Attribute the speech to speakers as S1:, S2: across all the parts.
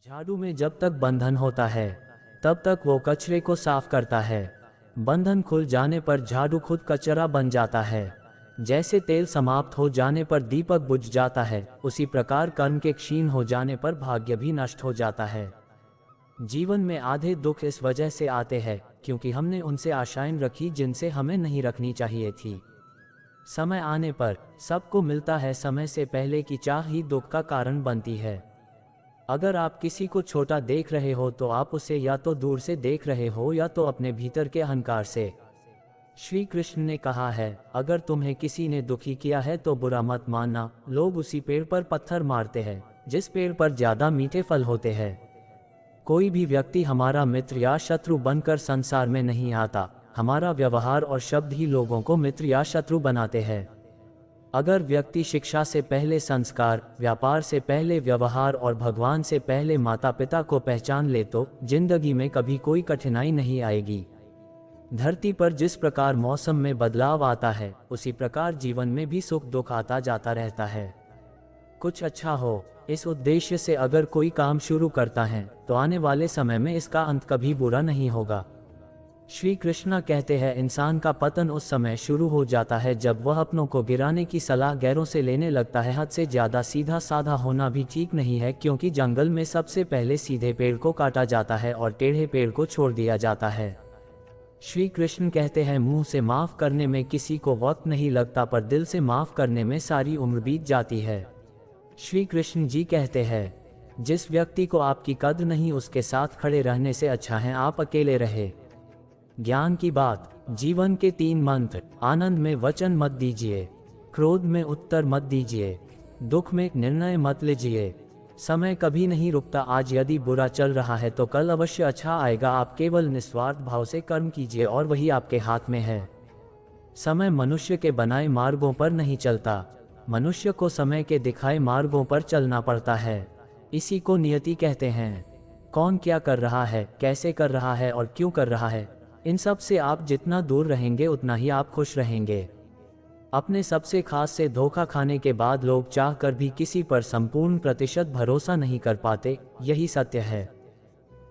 S1: झाड़ू में जब तक बंधन होता है तब तक वो कचरे को साफ करता है। बंधन खुल जाने पर झाड़ू खुद कचरा बन जाता है। जैसे तेल समाप्त हो जाने पर दीपक बुझ जाता है, उसी प्रकार कर्म के क्षीण हो जाने पर भाग्य भी नष्ट हो जाता है। जीवन में आधे दुख इस वजह से आते हैं क्योंकि हमने उनसे आशाएं रखी जिनसे हमें नहीं रखनी चाहिए थी। समय आने पर सबको मिलता है, समय से पहले की चाह ही दुख का कारण बनती है। अगर आप किसी को छोटा देख रहे हो तो आप उसे या तो दूर से देख रहे हो या तो अपने भीतर के अहंकार से। श्री कृष्ण ने कहा है, अगर तुम्हें किसी ने दुखी किया है तो बुरा मत मानना। लोग उसी पेड़ पर पत्थर मारते हैं जिस पेड़ पर ज्यादा मीठे फल होते हैं। कोई भी व्यक्ति हमारा मित्र या शत्रु बनकर संसार में नहीं आता। हमारा व्यवहार और शब्द ही लोगों को मित्र या शत्रु बनाते हैं। अगर व्यक्ति शिक्षा से पहले संस्कार, व्यापार से पहले व्यवहार और भगवान से पहले माता पिता को पहचान ले तो जिंदगी में कभी कोई कठिनाई नहीं आएगी। धरती पर जिस प्रकार मौसम में बदलाव आता है, उसी प्रकार जीवन में भी सुख दुख आता जाता रहता है। कुछ अच्छा हो, इस उद्देश्य से अगर कोई काम शुरू करता है तो आने वाले समय में इसका अंत कभी बुरा नहीं होगा। श्री कृष्णा कहते हैं, इंसान का पतन उस समय शुरू हो जाता है जब वह अपनों को गिराने की सलाह गैरों से लेने लगता है। हद से ज्यादा सीधा साधा होना भी ठीक नहीं है, क्योंकि जंगल में सबसे पहले सीधे पेड़ को काटा जाता है और टेढ़े पेड़ को छोड़ दिया जाता है। श्री कृष्ण कहते हैं, मुंह से माफ करने में किसी को वक्त नहीं लगता, पर दिल से माफ करने में सारी उम्र बीत जाती है। श्री कृष्ण जी कहते हैं, जिस व्यक्ति को आपकी कद्र नहीं उसके साथ खड़े रहने से अच्छा है आप अकेले रहे। ज्ञान की बात। जीवन के 3 मंत्र। आनंद में वचन मत दीजिए, क्रोध में उत्तर मत दीजिए, दुख में निर्णय मत लीजिए। समय कभी नहीं रुकता। आज यदि बुरा चल रहा है तो कल अवश्य अच्छा आएगा। आप केवल निस्वार्थ भाव से कर्म कीजिए और वही आपके हाथ में है। समय मनुष्य के बनाए मार्गों पर नहीं चलता, मनुष्य को समय के दिखाए मार्गों पर चलना पड़ता है। इसी को नियति कहते हैं। कौन क्या कर रहा है, कैसे कर रहा है और क्यों कर रहा है, इन सब से आप जितना दूर रहेंगे उतना ही आप खुश रहेंगे। अपने सबसे खास से धोखा खाने के बाद लोग चाहकर भी किसी पर संपूर्ण प्रतिशत भरोसा नहीं कर पाते, यही सत्य है।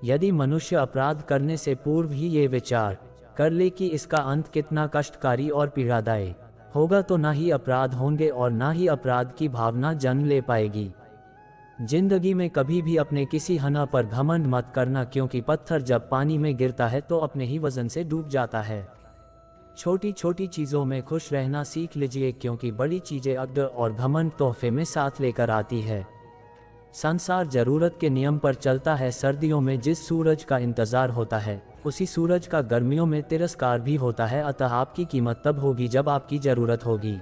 S1: यदि मनुष्य अपराध करने से पूर्व ही ये विचार कर ले कि इसका अंत कितना कष्टकारी और पीड़ादायी होगा तो ना ही अपराध होंगे और ना ही अपराध की भावना जन्म ले पाएगी। जिंदगी में कभी भी अपने किसी हना पर घमंड मत करना, क्योंकि पत्थर जब पानी में गिरता है तो अपने ही वजन से डूब जाता है। छोटी छोटी चीजों में खुश रहना सीख लीजिए, क्योंकि बड़ी चीजें अक्सर और घमंड तोहफे में साथ लेकर आती है। संसार जरूरत के नियम पर चलता है। सर्दियों में जिस सूरज का इंतजार होता है उसी सूरज का गर्मियों में तिरस्कार भी होता है। अतः आपकी कीमत तब होगी जब आपकी जरूरत होगी।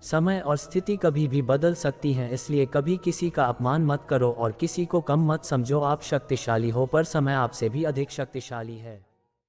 S1: समय और स्थिति कभी भी बदल सकती हैं, इसलिए कभी किसी का अपमान मत करो और किसी को कम मत समझो। आप शक्तिशाली हो पर समय आपसे भी अधिक शक्तिशाली है।